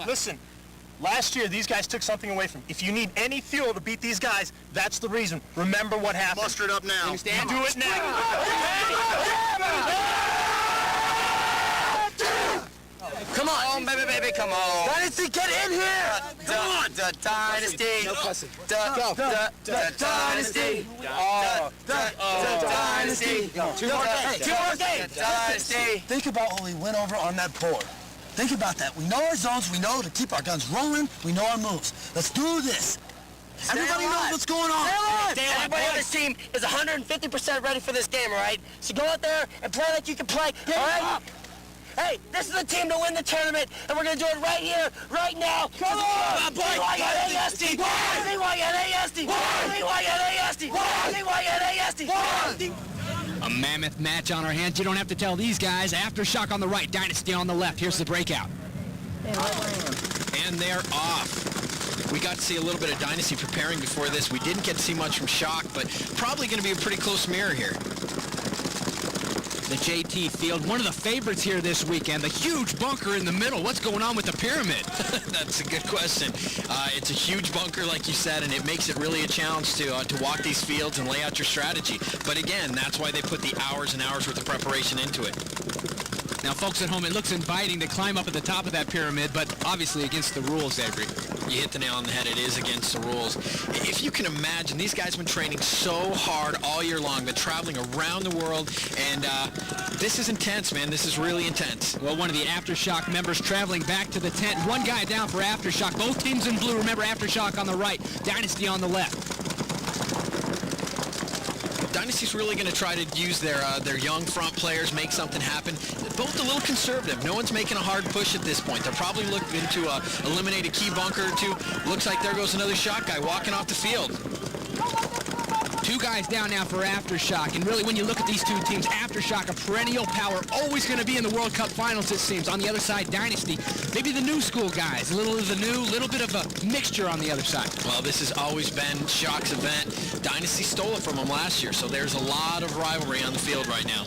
Listen, last year these guys took something away from you. If you need any fuel to beat these guys, that's the reason. Remember what happened. Muster it up now. You understand? Do it now. Come on, baby, come on. Dynasty, get in here! Come on! The Dynasty! No cussing. The Dynasty! The Dynasty! Two more games. The Dynasty! Think about what we went over on that board. Think about that. We know our zones. We know to keep our guns rolling. We know our moves. Let's do this. Everybody knows what's going on. Everybody on this team is 150% ready for this game, all right? So go out there and play like you can play, all right? Hey, this is the team to win the tournament, and we're going to do it right here, right now. Come on! CYNASD! CYNASD! CYNASD! CYNASD! A mammoth match on our hands. You don't have to tell these guys. Aftershock on the right, Dynasty on the left. Here's the breakout. And they're off. We got to see a little bit of Dynasty preparing before this. We didn't get to see much from Shock, but probably going to be a pretty close mirror here. The JT field, one of the favorites here this weekend. The huge bunker in the middle. What's going on with the pyramid? That's a good question. It's a huge bunker, like you said, and it makes it really a challenge to walk these fields and lay out your strategy. But again, that's why they put the hours and hours worth of preparation into it. Now, folks at home, it looks inviting to climb up at the top of that pyramid, but obviously against the rules, Avery. You hit the nail on the head. It is against the rules. If you can imagine, these guys have been training so hard all year long, been traveling around the world, and this is intense, man. This is really intense. Well, one of the Aftershock members traveling back to the tent. One guy down for Aftershock. Both teams in blue. Remember, Aftershock on the right, Dynasty on the left. Dynasty's really going to try to use their young front players, make something happen. Both a little conservative. No one's making a hard push at this point. They're probably looking to eliminate a key bunker or two. Looks like there goes another shot guy walking off the field. Two guys down now for Aftershock, and really when you look at these two teams, Aftershock, a perennial power, always going to be in the World Cup Finals, it seems. On the other side, Dynasty, maybe the new school guys, a little of the new, little bit of a mixture on the other side. Well, this has always been Shock's event. Dynasty stole it from them last year, so there's a lot of rivalry on the field right now.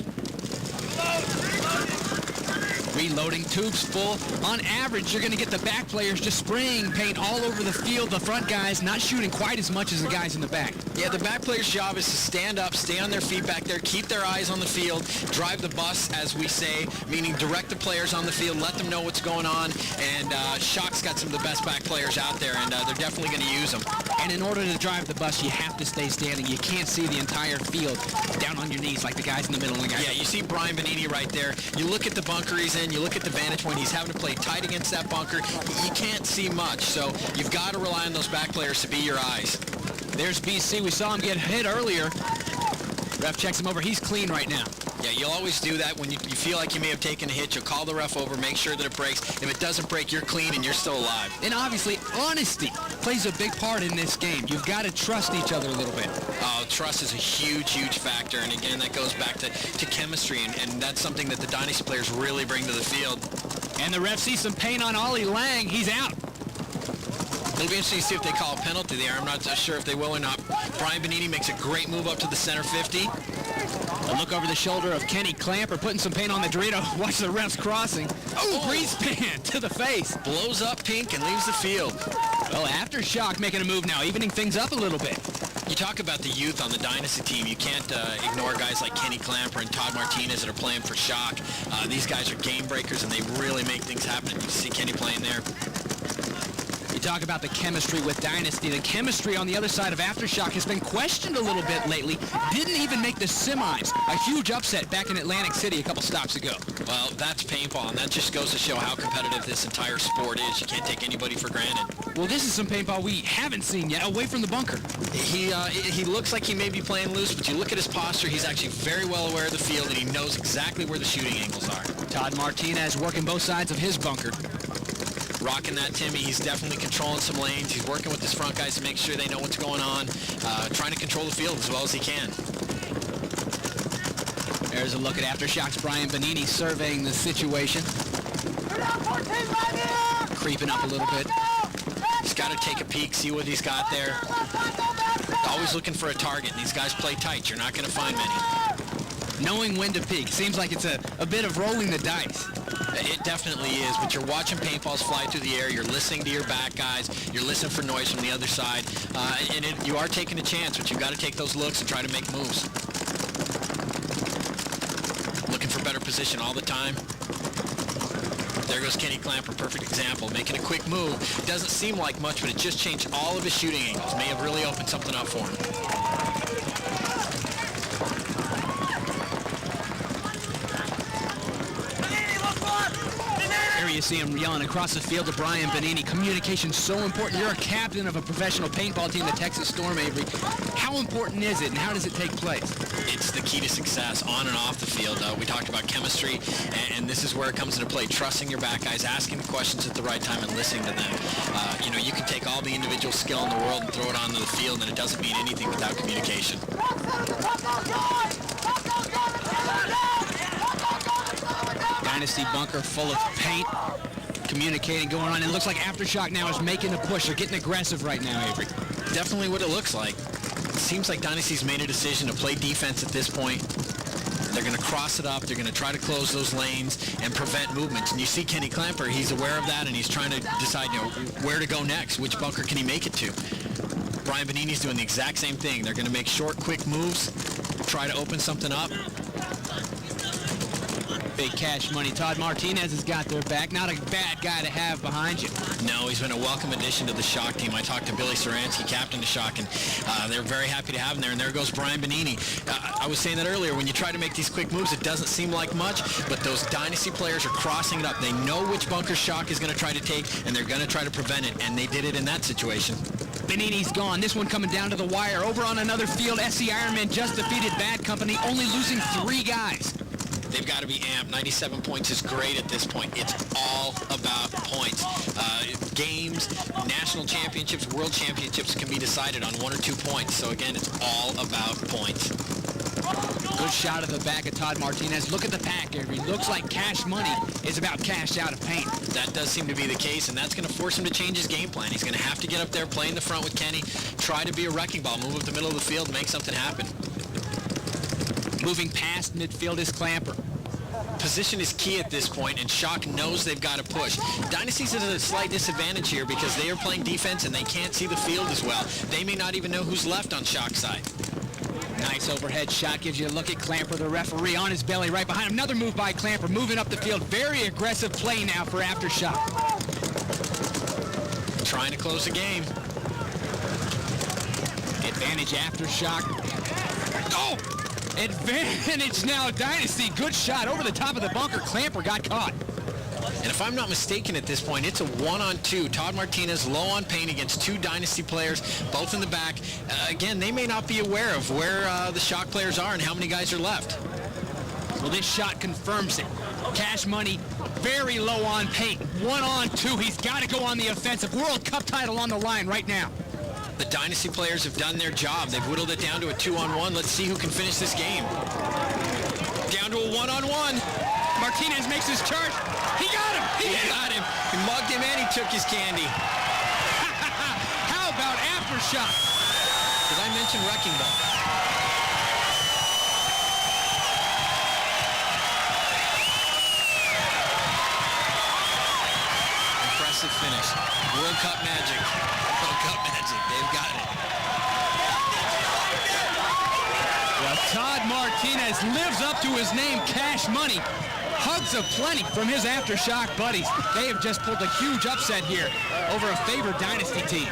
Reloading, tubes full. On average, you're going to get the back players just spraying paint all over the field. The front guys not shooting quite as much as the guys in the back. Yeah, the back players' job is to stand up, stay on their feet back there, keep their eyes on the field, drive the bus, as we say, meaning direct the players on the field, let them know what's going on, and Shock's got some of the best back players out there, and they're definitely going to use them. And in order to drive the bus, you have to stay standing. You can't see the entire field down on your knees like the guys in the middle. And the guys. Yeah, you see Brian Benini right there. You look at the bunker he's in, you look at the vantage point, he's having to play tight against that bunker. You can't see much, so you've got to rely on those back players to be your eyes. There's BC. We saw him get hit earlier. Ref checks him over. He's clean right now. Yeah, you'll always do that when you feel like you may have taken a hit. You'll call the ref over, make sure that it breaks. If it doesn't break, you're clean and you're still alive. And obviously, honesty plays a big part in this game. You've got to trust each other a little bit. Oh, trust is a huge, huge factor. And again, that goes back to chemistry, and that's something that the Dynasty players really bring to the field. And the ref sees some paint on Ollie Lang. He's out. It'll be interesting to see if they call a penalty there. I'm not sure if they will or not. Brian Benini makes a great move up to the center 50. A look over the shoulder of Kenny Clamper, putting some paint on the Dorito. Watch the refs crossing. Oh, grease pan to the face. Blows up pink and leaves the field. Well, Aftershock making a move now, evening things up a little bit. You talk about the youth on the Dynasty team. You can't ignore guys like Kenny Clamper and Todd Martinez that are playing for Shock. These guys are game breakers, and they really make things happen. You see Kenny playing there. You talk about the chemistry with Dynasty. The chemistry on the other side of Aftershock has been questioned a little bit lately. Didn't even make the semis. A huge upset back in Atlantic City a couple stops ago. Well, that's paintball, and that just goes to show how competitive this entire sport is. You can't take anybody for granted. Well, this is some paintball we haven't seen yet, away from the bunker. He looks like he may be playing loose, but you look at his posture, he's actually very well aware of the field, and he knows exactly where the shooting angles are. Todd Martinez working both sides of his bunker. Rocking that Timmy. He's definitely controlling some lanes. He's working with his front guys to make sure they know what's going on, trying to control the field as well as he can. There's a look at Aftershock's Brian Benini surveying the situation. Creeping up a little bit. He's got to take a peek, see what he's got there. Always looking for a target. These guys play tight. You're not going to find many. knowing when to peak. Seems like it's a bit of rolling the dice. It definitely is, but you're watching paintballs fly through the air, you're listening to your back guys, you're listening for noise from the other side, you are taking a chance, but you've got to take those looks and try to make moves. Looking for better position all the time. There goes Kenny Clamper, perfect example, making a quick move. Doesn't seem like much, but it just changed all of his shooting angles. May have really opened something up for him. Here you see him yelling across the field to Brian Benini. Communication's so important. You're a captain of a professional paintball team, the Texas Storm, Avery. How important is it, and how does it take place? It's the key to success on and off the field. We talked about chemistry, and this is where it comes into play. Trusting your back guys, asking the questions at the right time, and listening to them. You can take all the individual skill in the world and throw it onto the field, and it doesn't mean anything without communication. Dynasty bunker full of paint, communicating going on. It looks like Aftershock now is making a push. They're getting aggressive right now, Avery. Definitely what it looks like. It seems like Dynasty's made a decision to play defense at this point. They're going to cross it up. They're going to try to close those lanes and prevent movements. And you see Kenny Clamper, he's aware of that, and he's trying to decide, where to go next. Which bunker can he make it to? Brian Benini's doing the exact same thing. They're going to make short, quick moves, try to open something up. Big cash money. Todd Martinez has got their back. Not a bad guy to have behind you. No, he's been a welcome addition to the Shock team. I talked to Billy Saransky, captain of Shock, and they're very happy to have him there. And there goes Brian Benini. I was saying that earlier. When you try to make these quick moves, it doesn't seem like much, but those Dynasty players are crossing it up. They know which bunker Shock is going to try to take, and they're going to try to prevent it, and they did it in that situation. Benini's gone. This one coming down to the wire. Over on another field, SC Ironman just defeated Bad Company, only losing 3 guys. They've got to be amped. 97 points is great at this point. It's all about points. Games, national championships, world championships can be decided on 1 or 2 points. So again, it's all about points. Good shot at the back of Todd Martinez. Look at the pack, Avery. Looks like cash money is about cashed out of paint. That does seem to be the case, and that's going to force him to change his game plan. He's going to have to get up there, play in the front with Kenny, try to be a wrecking ball, move up the middle of the field, and make something happen. Moving past midfield is Clamper. Position is key at this point, and Shock knows they've got to push. Dynasty's at a slight disadvantage here because they are playing defense and they can't see the field as well. They may not even know who's left on Shock's side. Nice overhead shot. Gives you a look at Clamper, the referee, on his belly right behind him. Another move by Clamper, moving up the field. Very aggressive play now for Aftershock. Trying to close the game. Advantage Aftershock. Oh! Advantage now, Dynasty. Good shot over the top of the bunker. Clamper got caught. And if I'm not mistaken at this point, it's a 1-on-2. Todd Martinez low on paint against 2 Dynasty players, both in the back. Again, they may not be aware of where the Shock players are and how many guys are left. Well, this shot confirms it. Cash money, very low on paint. 1-on-2. He's got to go on the offensive. World Cup title on the line right now. The Dynasty players have done their job. They've whittled it down to a 2-on-1. Let's see who can finish this game. Down to a 1-on-1. Martinez makes his charge. He got him. He got him. He mugged him and he took his candy. How about Aftershock? Did I mention wrecking ball? Impressive finish. World Cup magic. World Cup magic. They've got it. Well, Todd Martinez lives up to his name, Cash Money. Hugs aplenty from his Aftershock buddies. They have just pulled a huge upset here over a favored Dynasty team.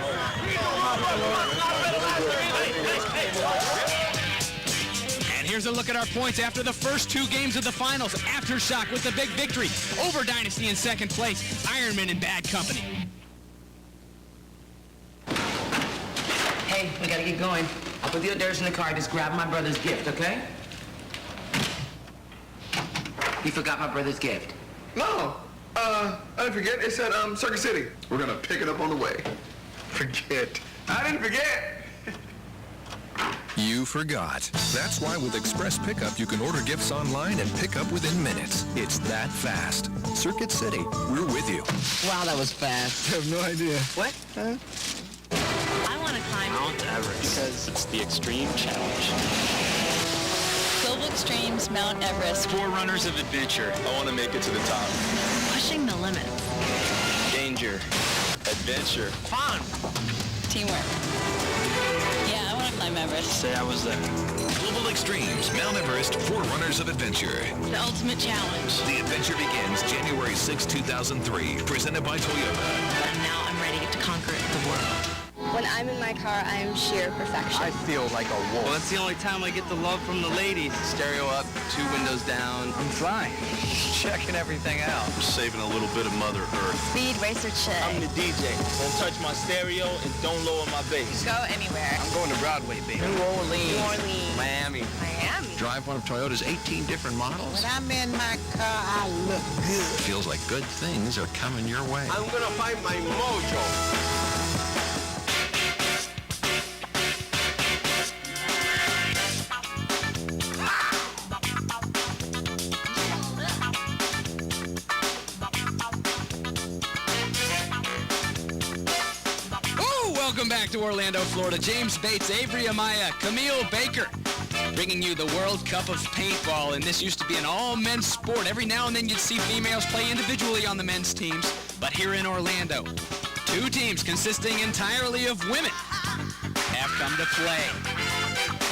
And here's a look at our points after the first 2 games of the finals. Aftershock with the big victory over Dynasty in second place. Ironman in Bad Company. Hey, we gotta get going. I'll put the hors d'oeuvres in the car. Just grab my brother's gift, okay? You forgot my brother's gift. No, I didn't forget. It's at Circuit City. We're gonna pick it up on the way. Forget. I didn't forget. You forgot. That's why with Express Pickup, you can order gifts online and pick up within minutes. It's that fast. Circuit City, we're with you. Wow, that was fast. I have no idea. What? I want to climb Mount Everest. because It's the extreme challenge. global Extremes Mount Everest. Forerunners of adventure. I want to make it to the top. Pushing the limits. Danger. Adventure. Fun. Teamwork. Yeah, I want to climb Everest. Say I was there. Global Extremes, Mount Everest, Forerunners of Adventure. The ultimate challenge. The adventure begins January 6, 2003, presented by Toyota. And now I'm ready to conquer the world. When I'm in my car, I'm sheer perfection. I feel like a wolf. Well, that's the only time I get the love from the ladies. Stereo up, 2 windows down. I'm flying. Checking everything out. Saving a little bit of Mother Earth. Speed racer chick. I'm the DJ. Don't touch my stereo and don't lower my bass. Go anywhere. I'm going to Broadway, baby. New Orleans. Miami. Miami. Drive one of Toyota's 18 different models. When I'm in my car, I look good. Feels like good things are coming your way. I'm going to find my mojo. Welcome back to Orlando, Florida. James Bates, Avery Amaya, Camille Baker, bringing you the World Cup of Paintball. And this used to be an all-men's sport. Every now and then you'd see females play individually on the men's teams. But here in Orlando, 2 teams consisting entirely of women have come to play.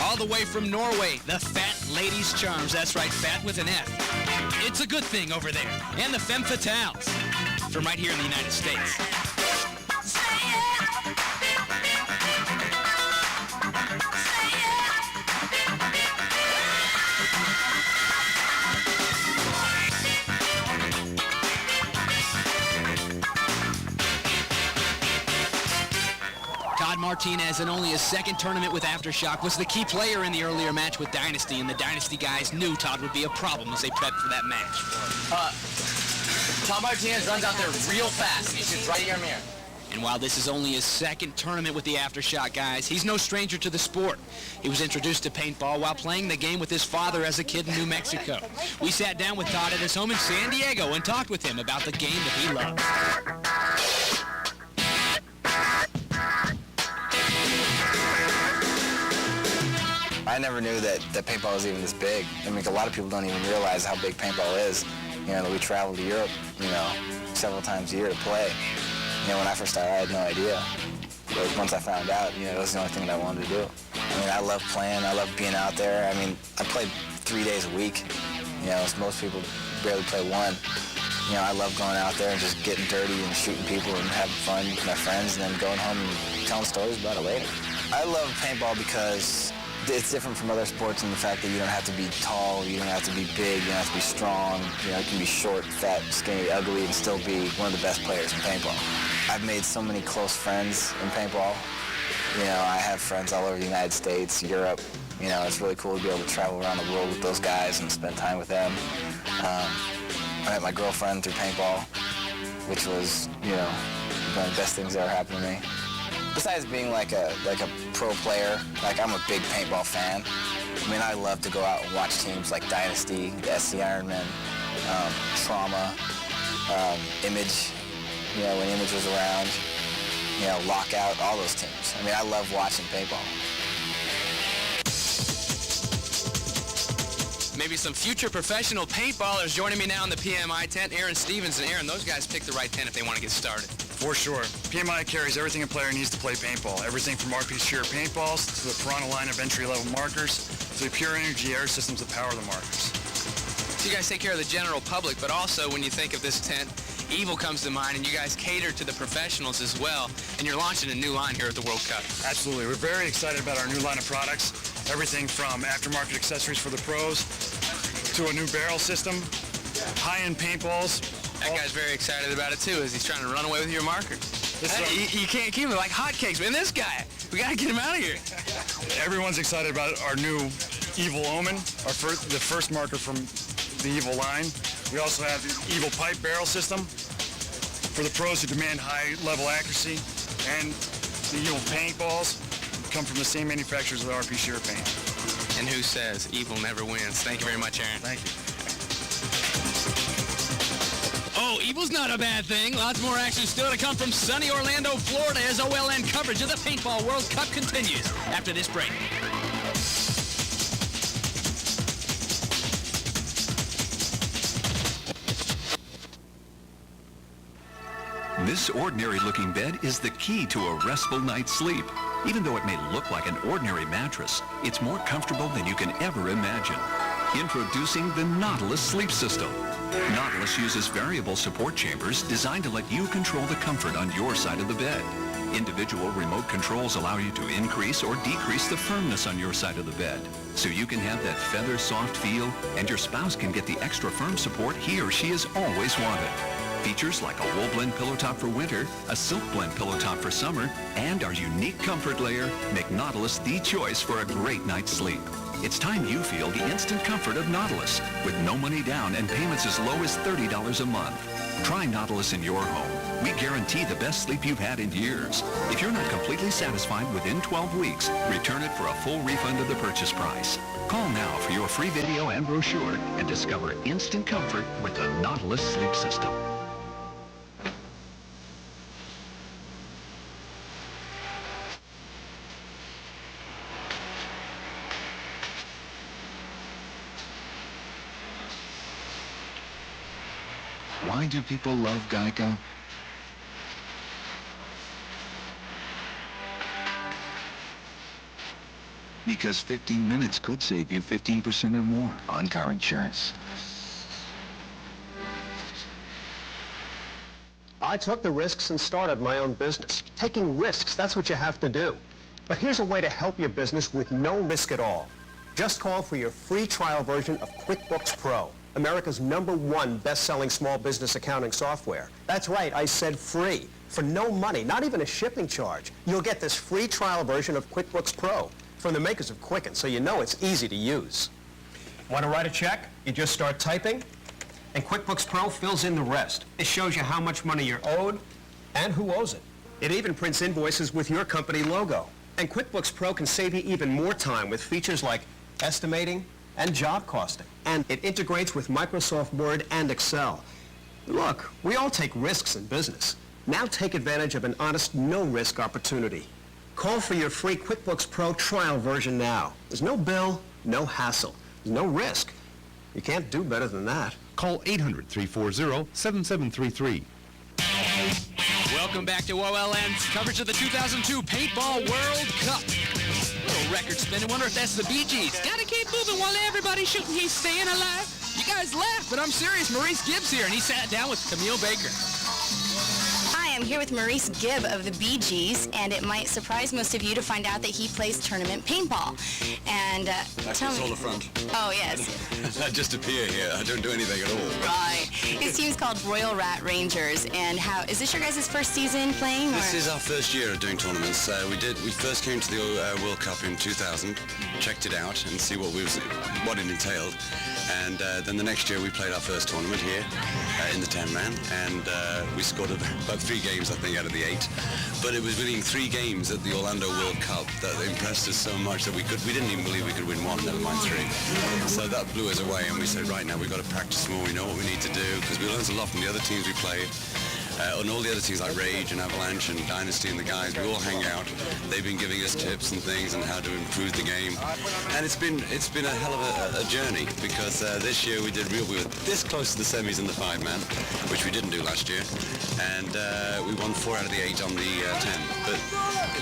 All the way from Norway, the Fat Ladies Charms. That's right, fat with an F. It's a good thing over there. And the Femme Fatales from right here in the United States. Todd Martinez, in only his second tournament with Aftershock, was the key player in the earlier match with Dynasty, and the Dynasty guys knew Todd would be a problem as they prepped for that match. Todd Martinez runs out there real fast. He shoots right in your mirror. And while this is only his second tournament with the Aftershock guys, he's no stranger to the sport. He was introduced to paintball while playing the game with his father as a kid in New Mexico. We sat down with Todd at his home in San Diego and talked with him about the game that he loves. I never knew that paintball was even this big. I mean, a lot of people don't even realize how big paintball is. You know, we travel to Europe, you know, several times a year to play. You know, when I first started, I had no idea. But once I found out, you know, it was the only thing that I wanted to do. I mean, I love playing. I love being out there. I mean, I played 3 days a week. You know, most people barely play 1. You know, I love going out there and just getting dirty and shooting people and having fun with my friends and then going home and telling stories about it later. I love paintball because it's different from other sports in the fact that you don't have to be tall, you don't have to be big, you don't have to be strong. You know, you can be short, fat, skinny, ugly, and still be one of the best players in paintball. I've made so many close friends in paintball. You know, I have friends all over the United States, Europe. You know, it's really cool to be able to travel around the world with those guys and spend time with them. I met my girlfriend through paintball, which was, you know, one of the best things that ever happened to me. Besides being like a pro player, like I'm a big paintball fan. I mean, I love to go out and watch teams like Dynasty, the SC Ironmen, Trauma, Image, you know, when Image was around, you know, Lockout, all those teams. I mean, I love watching paintball. Maybe some future professional paintballers joining me now in the PMI tent. Aaron Stevens and Aaron, those guys picked the right tent if they want to get started. For sure. PMI carries everything a player needs to play paintball. Everything from RP Shear paintballs to the Piranha line of entry-level markers to the Pure Energy air systems that power the markers. So you guys take care of the general public, but also when you think of this tent, Evil comes to mind, and you guys cater to the professionals as well, and you're launching a new line here at the World Cup. Absolutely. We're very excited about our new line of products. Everything from aftermarket accessories for the pros to a new barrel system, high-end paintballs. That guy's very excited about it too, as he's trying to run away with your markers. You can't keep it like hotcakes, man. This guy, we gotta get him out of here. Everyone's excited about our new Evil Omen, the first marker from the Evil line. We also have the Evil Pipe barrel system for the pros who demand high-level accuracy, and the Evil paintballs come from the same manufacturers as RP Shear paint. And who says evil never wins? Thank you very much, Aaron. Thank you. Oh, evil's not a bad thing. Lots more action still to come from sunny Orlando, Florida, as OLN coverage of the Paintball World Cup continues after this break. This ordinary-looking bed is the key to a restful night's sleep. Even though it may look like an ordinary mattress, it's more comfortable than you can ever imagine. Introducing the Nautilus Sleep System. Nautilus uses variable support chambers designed to let you control the comfort on your side of the bed. Individual remote controls allow you to increase or decrease the firmness on your side of the bed, so you can have that feather-soft feel, and your spouse can get the extra firm support he or she has always wanted. Features like a wool blend pillow top for winter, a silk blend pillow top for summer, and our unique comfort layer make Nautilus the choice for a great night's sleep. It's time you feel the instant comfort of Nautilus, with no money down and payments as low as $30 a month. Try Nautilus in your home. We guarantee the best sleep you've had in years. If you're not completely satisfied within 12 weeks, return it for a full refund of the purchase price. Call now for your free video and brochure and discover instant comfort with the Nautilus Sleep System. Why do people love Geico? Because 15 minutes could save you 15% or more on car insurance. I took the risks and started my own business. Taking risks, that's what you have to do. But here's a way to help your business with no risk at all. Just call for your free trial version of QuickBooks Pro, America's #1 best-selling small business accounting software. That's right, I said free. For no money, not even a shipping charge, you'll get this free trial version of QuickBooks Pro from the makers of Quicken, so you know it's easy to use. Want to write a check? You just start typing, and QuickBooks Pro fills in the rest. It shows you how much money you're owed and who owes it. It even prints invoices with your company logo. And QuickBooks Pro can save you even more time with features like estimating and job costing. And it integrates with Microsoft Word and Excel. Look, we all take risks in business. Now take advantage of an honest, no-risk opportunity. Call for your free QuickBooks Pro trial version now. There's no bill, no hassle, there's no risk. You can't do better than that. Call 800-340-7733. Welcome back to OLN's coverage of the 2002 Paintball World Cup. Little record spinning. Wonder if that's the Bee Gees. Gotta keep moving while everybody's shooting. He's staying alive. You guys laugh, but I'm serious. Maurice Gibbs here, and he sat down with Camille Baker. Hi, I'm here with Maurice Gibb of the Bee Gees, and it might surprise most of you to find out that he plays tournament paintball. And tell me. All the front. Oh, yes. I just appear here. I don't do anything at all. Right. His team's called Royal Rat Rangers, and is this your guys' first season playing? This is our first year of doing tournaments. We first came to the World Cup in 2000, checked it out and see what it entailed. And then the next year we played our first tournament here in the 10-man, and we scored about 3 games, I think, out of the 8. But it was winning 3 games at the Orlando World Cup that impressed us so much that we didn't even believe we could win 1, never mind 3. So that blew us away, and we said, right now we've got to practice more. We know what we need to do, because we learned a lot from the other teams we played. And all the other teams like Rage and Avalanche and Dynasty and the guys, we all hang out. They've been giving us tips and things on how to improve the game. And it's been a hell of a journey, because this year we were this close to the semis in the 5-man, which we didn't do last year. And we won 4 out of the 8 on the 10. But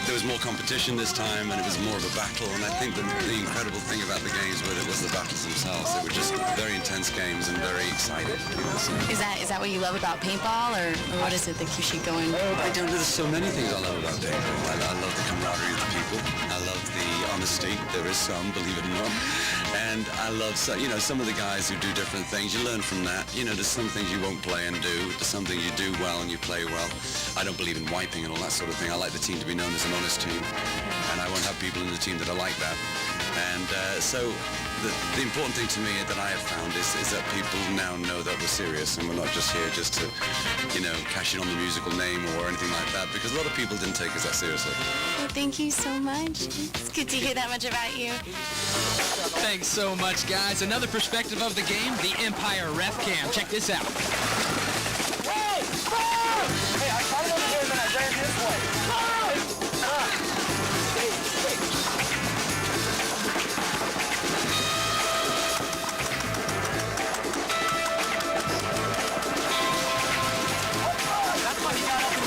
there was more competition this time, and it was more of a battle. And I think the incredible thing about the games was the battles themselves. They were just very intense games and very exciting. Is that what you love about paintball, or what is it that keeps you going? There's so many things I love about paintball. I love the camaraderie of the people. I love the honesty. There is some, believe it or not. And I love, some of the guys who do different things. You learn from that. There's some things you won't play and do. There's some things you do well and you play well. I don't believe in wiping and all that sort of thing. I like the team to be known as an honest team. And I won't have people in the team that are like that. And so the important thing to me that I have found is that people now know that we're serious and we're not just here just to, cash in on the musical name or anything like that, because a lot of people didn't take us that seriously. Well, thank you so much. It's good to hear that much about you. Thanks so much, guys. Another perspective of the game, the Empire Ref Cam. Check this out. Hey, stop! Hey, I caught him over here and then I ran this way. That's what he got up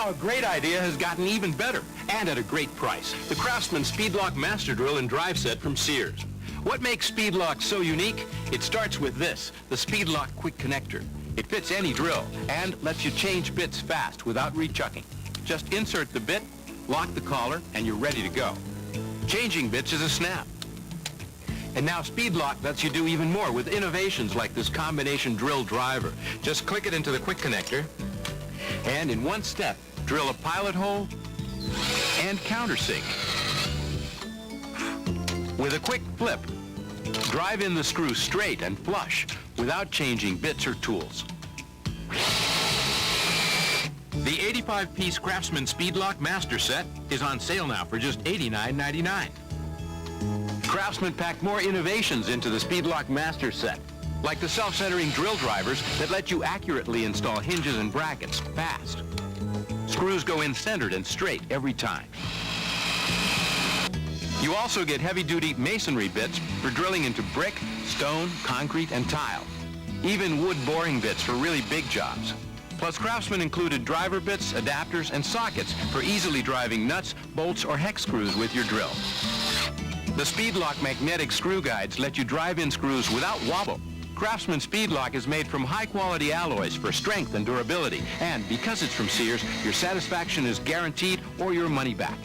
Now a great idea has gotten even better, and at a great price. The Craftsman Speedlock Master Drill and Drive Set from Sears. What makes Speedlock so unique? It starts with this, the Speedlock Quick Connector. It fits any drill and lets you change bits fast without rechucking. Just insert the bit, lock the collar, and you're ready to go. Changing bits is a snap. And now Speedlock lets you do even more with innovations like this combination drill driver. Just click it into the quick connector, and in one step, drill a pilot hole and countersink. With a quick flip, drive in the screw straight and flush without changing bits or tools. The 85-piece Craftsman Speedlock Master Set is on sale now for just $89.99. Craftsman packed more innovations into the Speedlock Master Set, like the self-centering drill drivers that let you accurately install hinges and brackets fast. Screws go in centered and straight every time. You also get heavy-duty masonry bits for drilling into brick, stone, concrete, and tile. Even wood boring bits for really big jobs. Plus, Craftsman included driver bits, adapters, and sockets for easily driving nuts, bolts, or hex screws with your drill. The Speedlock magnetic screw guides let you drive in screws without wobble. Craftsman Speedlock is made from high-quality alloys for strength and durability. And because it's from Sears, your satisfaction is guaranteed or your money back.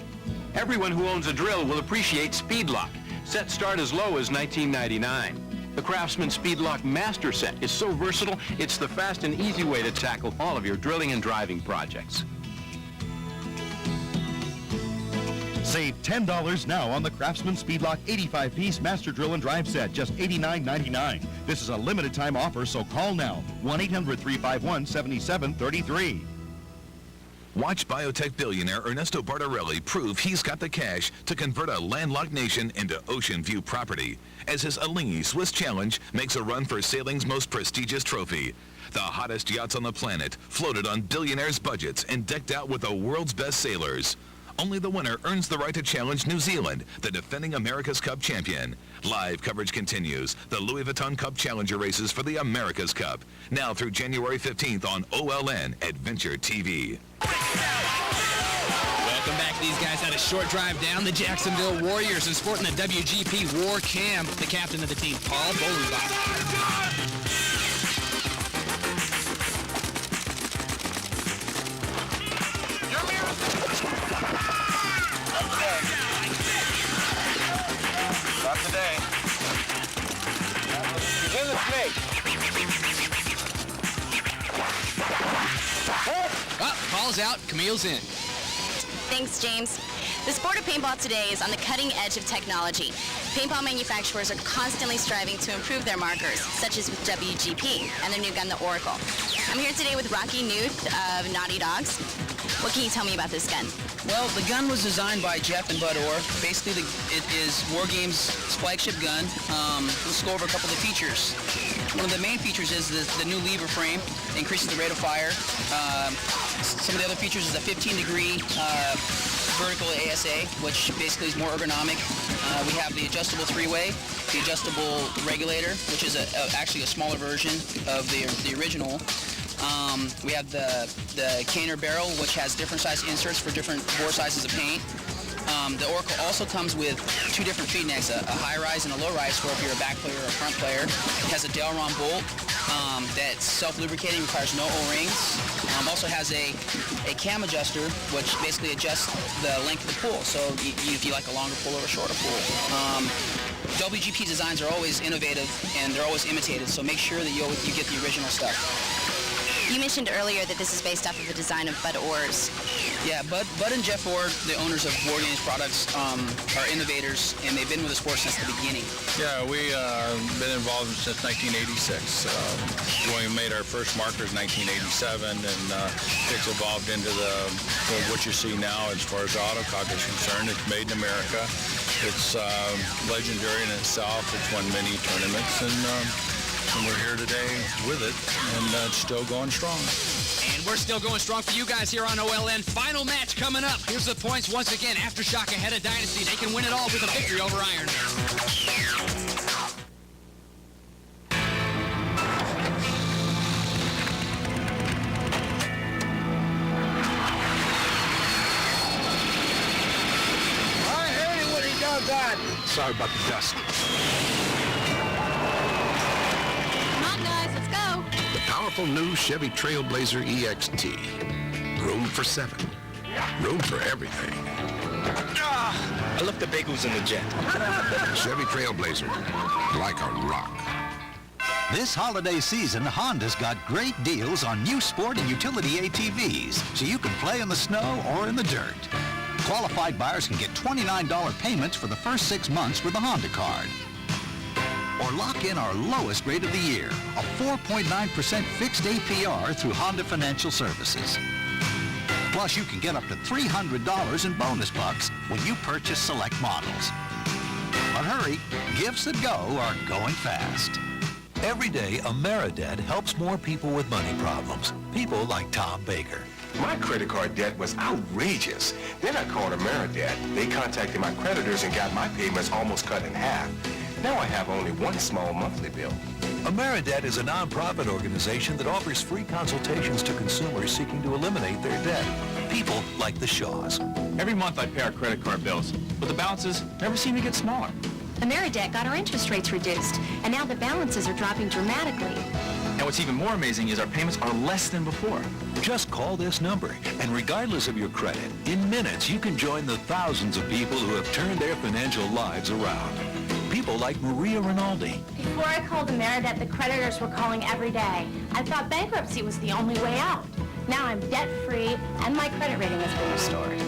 Everyone who owns a drill will appreciate Speedlock. Sets start as low as $19.99. The Craftsman Speedlock Master Set is so versatile, it's the fast and easy way to tackle all of your drilling and driving projects. Save $10 now on the Craftsman Speedlock 85-piece Master Drill and Drive Set, just $89.99. This is a limited time offer, so call now, 1-800-351-7733. Watch biotech billionaire Ernesto Bartarelli prove he's got the cash to convert a landlocked nation into ocean view property as his Alinghi Swiss Challenge makes a run for sailing's most prestigious trophy. The hottest yachts on the planet, floated on billionaires' budgets and decked out with the world's best sailors. Only the winner earns the right to challenge New Zealand, the defending America's Cup champion. Live coverage continues. The Louis Vuitton Cup Challenger races for the America's Cup. Now through January 15th on OLN Adventure TV. Welcome back. These guys had a short drive down the Jacksonville Warriors and sporting the WGP War Cam. The captain of the team, Paul Bolenbach. Not today. He's in the snake. Oh, ball's out. Camille's in. Thanks, James. The sport of paintball today is on the cutting edge of technology. Paintball manufacturers are constantly striving to improve their markers, such as with WGP and their new gun, the Oracle. I'm here today with Rocky Newth of Naughty Dogs. What can you tell me about this gun? Well, the gun was designed by Jeff and Bud Orr. Basically, it is Wargames' flagship gun. Let's go over a couple of the features. One of the main features is the new lever frame. It increases the rate of fire. Some of the other features is a 15-degree vertical ASA, which basically is more ergonomic. We have the adjustable three-way, the adjustable regulator, which is actually a smaller version of the original. We have the Caner barrel, which has different size inserts for different bore sizes of paint. The Oracle also comes with two different feed necks, a high-rise and a low-rise for if you're a back player or a front player. It has a Delron bolt that's self-lubricating, requires no O-rings. Also has a cam adjuster, which basically adjusts the length of the pull, so if you like a longer pull or a shorter pull. WGP designs are always innovative and they're always imitated, so make sure that you get the original stuff. You mentioned earlier that this is based off of the design of Bud Orr's. Yeah, Bud and Jeff Orr, the owners of Wargames products, are innovators, and they've been with the sport since the beginning. Yeah, we've been involved since 1986. We made our first markers in 1987, and it's evolved into what you see now as far as autocock is concerned. It's made in America. It's legendary in itself. It's won many tournaments, and we're here today with it, and it's still going strong. And we're still going strong for you guys here on OLN. Final match coming up. Here's the points once again. Aftershock ahead of Dynasty. They can win it all with a victory over Iron Man. God. Sorry about the dust. Come on, guys, let's go. The powerful new Chevy Trailblazer EXT. Room for 7. Room for everything. I left the bagels in the jet. Chevy Trailblazer. Like a rock. This holiday season, Honda's got great deals on new sport and utility ATVs, so you can play in the snow or in the dirt. Qualified buyers can get $29 payments for the first 6 months with the Honda card. Or lock in our lowest rate of the year, a 4.9% fixed APR through Honda Financial Services. Plus, you can get up to $300 in bonus bucks when you purchase select models. But hurry, gifts that go are going fast. Every day, Ameridebt helps more people with money problems. People like Tom Baker. My credit card debt was outrageous. Then I called Ameridebt. They contacted my creditors and got my payments almost cut in half. Now I have only one small monthly bill. Ameridebt is a nonprofit organization that offers free consultations to consumers seeking to eliminate their debt. People like the Shaws. Every month I pay our credit card bills, but the balances never seem to get smaller. Ameridebt got our interest rates reduced, and now the balances are dropping dramatically. And what's even more amazing is our payments are less than before. Just call this number, and regardless of your credit, in minutes you can join the thousands of people who have turned their financial lives around. People like Maria Rinaldi. Before I called Ameridebt, the creditors were calling every day. I thought bankruptcy was the only way out. Now I'm debt-free, and my credit rating has been restored.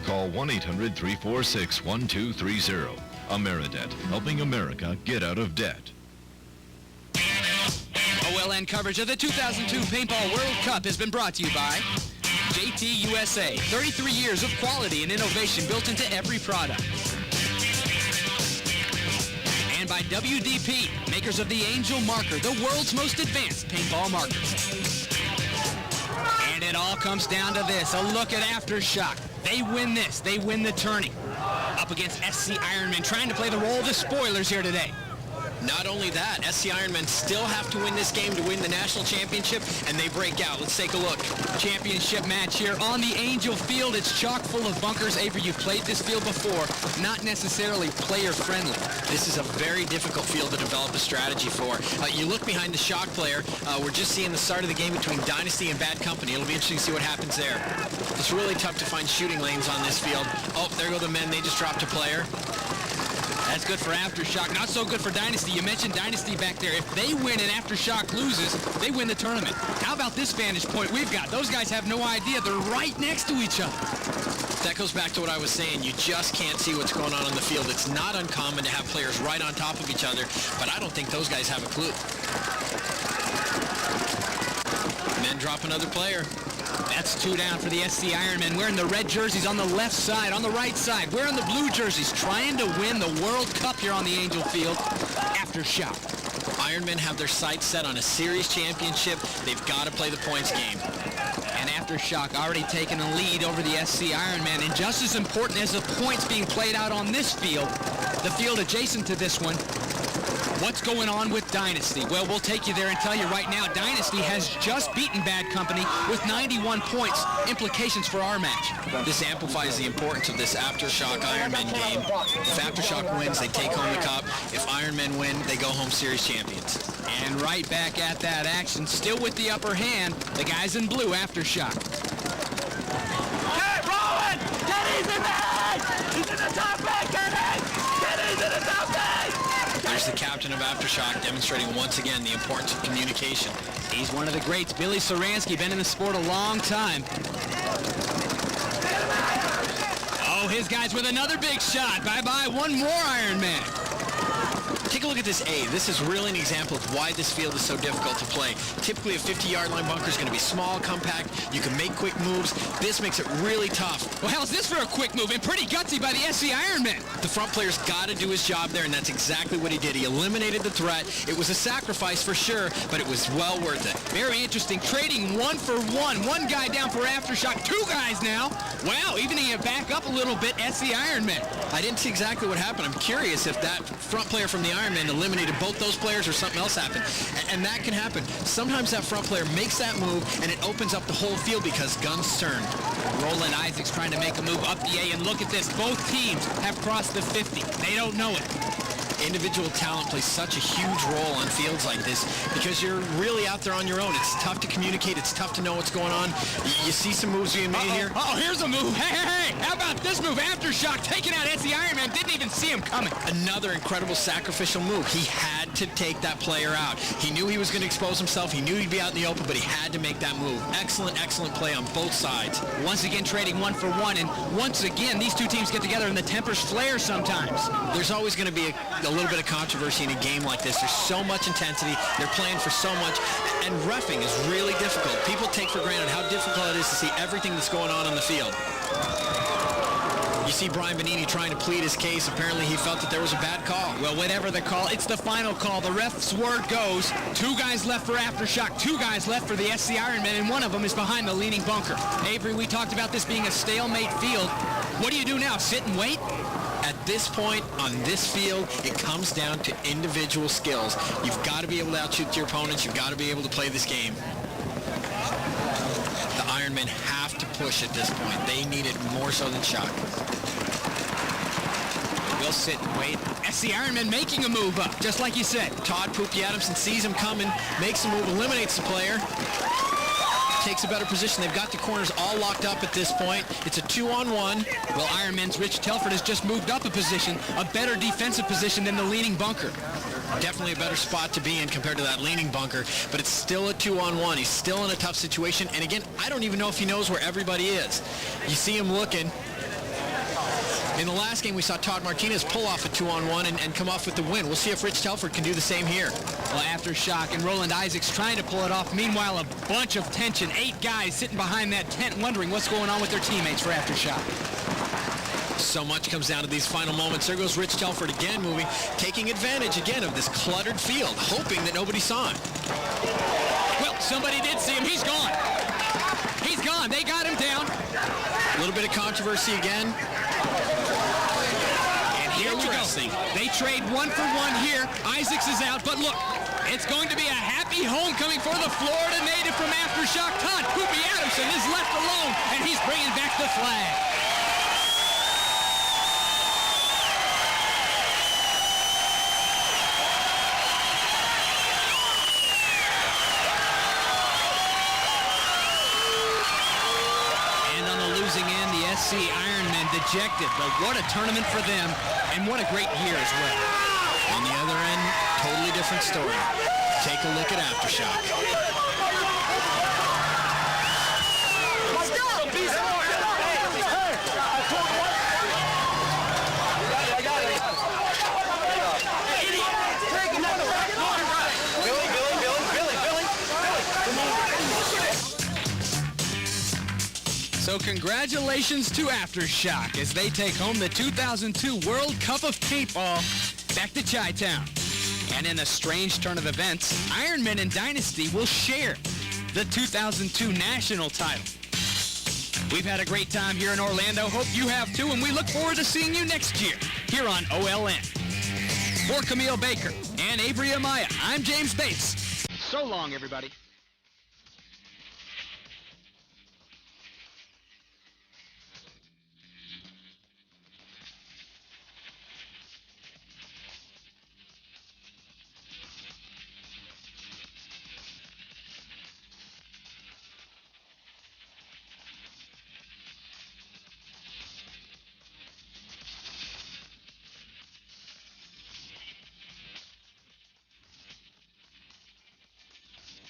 Call 1-800-346-1230. Ameridebt, helping America get out of debt. OLN coverage of the 2002 Paintball World Cup has been brought to you by JT USA. 33 years of quality and innovation built into every product. And by WDP, makers of the Angel Marker, the world's most advanced paintball marker. And it all comes down to this, a look at Aftershock. They win this, they win the tourney. Up against SC Ironman, trying to play the role of the spoilers here today. Not only that, SC Ironmen still have to win this game to win the national championship, and they break out. Let's take a look. Championship match here on the Angel Field. It's chock full of bunkers. Avery, you've played this field before. Not necessarily player-friendly. This is a very difficult field to develop a strategy for. You look behind the Shock player. We're just seeing the start of the game between Dynasty and Bad Company. It'll be interesting to see what happens there. It's really tough to find shooting lanes on this field. Oh, there go the men. They just dropped a player. That's good for Aftershock. Not so good for Dynasty. You mentioned Dynasty back there. If they win and Aftershock loses, they win the tournament. How about this vantage point we've got? Those guys have no idea. They're right next to each other. That goes back to what I was saying. You just can't see what's going on the field. It's not uncommon to have players right on top of each other, but I don't think those guys have a clue. Men drop another player. That's 2 down for the SC Ironmen. Wearing the red jerseys on the left side, on the right side. Wearing the blue jerseys, trying to win the World Cup here on the Angel Field. Aftershock. Ironmen have their sights set on a series championship. They've got to play the points game. And Aftershock already taking a lead over the SC Ironmen. And just as important as the points being played out on this field, the field adjacent to this one, what's going on with Dynasty? Well, we'll take you there and tell you right now, Dynasty has just beaten Bad Company with 91 points. Implications for our match. This amplifies the importance of this Aftershock Ironman game. If Aftershock wins, they take home the cup. If Ironmen win, they go home series champions. And right back at that action, still with the upper hand, the guys in blue, Aftershock. Hey, Rowan! Kenny's in the head! He's in the top bag, Kenny! Kenny's in the top bag! There's the captain of Aftershock demonstrating once again the importance of communication. He's one of the greats. Billy Saransky, been in the sport a long time. Oh, his guy's with another big shot. Bye-bye, one more Ironman. Take a look at this A. This is really an example of why this field is so difficult to play. Typically, a 50-yard line bunker is going to be small, compact. You can make quick moves. This makes it really tough. Well, how's this for a quick move? And pretty gutsy by the SC Ironman. The front player's got to do his job there, and that's exactly what he did. He eliminated the threat. It was a sacrifice for sure, but it was well worth it. Very interesting. Trading 1 for 1. One guy down for Aftershock. 2 guys now. Wow, evening it back up a little bit, SC Ironman. I didn't see exactly what happened. I'm curious if that front player from the Ironman eliminated both those players or something else happened. And that can happen. Sometimes that front player makes that move and it opens up the whole field because guns turn. Roland Isaacs trying to make a move up the A, and look at this. Both teams have crossed the 50. They don't know it. Individual talent plays such a huge role on fields like this because you're really out there on your own. It's tough to communicate. It's tough to know what's going on. You see some moves being made here. Oh, here's a move. Hey, how about this move? Aftershock taking out SC Ironman. Didn't even see him coming. Another incredible sacrificial move. He had to take that player out. He knew he was going to expose himself. He knew he'd be out in the open, but he had to make that move. Excellent play on both sides. Once again, trading 1 for 1, and once again, these two teams get together and the tempers flare sometimes. There's always going to be a little bit of controversy in a game like this. There's so much intensity. They're playing for so much, and reffing is really difficult. People take for granted how difficult it is to see everything that's going on the field. You see Brian Benini trying to plead his case. Apparently he felt that there was a bad call. Well, whatever the call, it's the final call. The ref's word goes, 2 guys left for Aftershock, 2 guys left for the SC Ironman, and one of them is behind the leaning bunker. Avery, we talked about this being a stalemate field. What do you do now, sit and wait? At this point, on this field, it comes down to individual skills. You've got to be able to outshoot your opponents. You've got to be able to play this game. The Ironmen have to push at this point. They need it more so than Shock. We'll sit and wait. SC Ironman making a move up, just like you said. Todd Poopy Adamson sees him coming, makes a move, eliminates the player. Takes a better position. They've got the corners all locked up at this point. It's a 2-on-1. Well, Ironman's Rich Telford has just moved up a position, a better defensive position than the leaning bunker. Definitely a better spot to be in compared to that leaning bunker, but it's still a 2-on-1. He's still in a tough situation, and again, I don't even know if he knows where everybody is. You see him looking. In the last game, we saw Todd Martinez pull off a 2-on-1 and come off with the win. We'll see if Rich Telford can do the same here. Well, Aftershock and Roland Isaacs trying to pull it off. Meanwhile, a bunch of tension. 8 guys sitting behind that tent wondering what's going on with their teammates for Aftershock. So much comes down to these final moments. There goes Rich Telford again moving, taking advantage again of this cluttered field, hoping that nobody saw him. Well, somebody did see him. He's gone. He's gone. They got him down. A little bit of controversy again. And here we go. They trade 1 for 1 here. Isaacs is out, but look, it's going to be a happy homecoming for the Florida native from Aftershock. Todd Poopy Adamson is left alone, and he's bringing back the flag. SC Ironman dejected, but what a tournament for them, and what a great year as well. On the other end, totally different story. Take a look at Aftershock. Let's go! So congratulations to Aftershock as they take home the 2002 World Cup of Paintball back to Chi-Town. And in a strange turn of events, Ironman and Dynasty will share the 2002 national title. We've had a great time here in Orlando. Hope you have too, and we look forward to seeing you next year here on OLN. For Camille Baker and Avery Amaya, I'm James Bates. So long, everybody.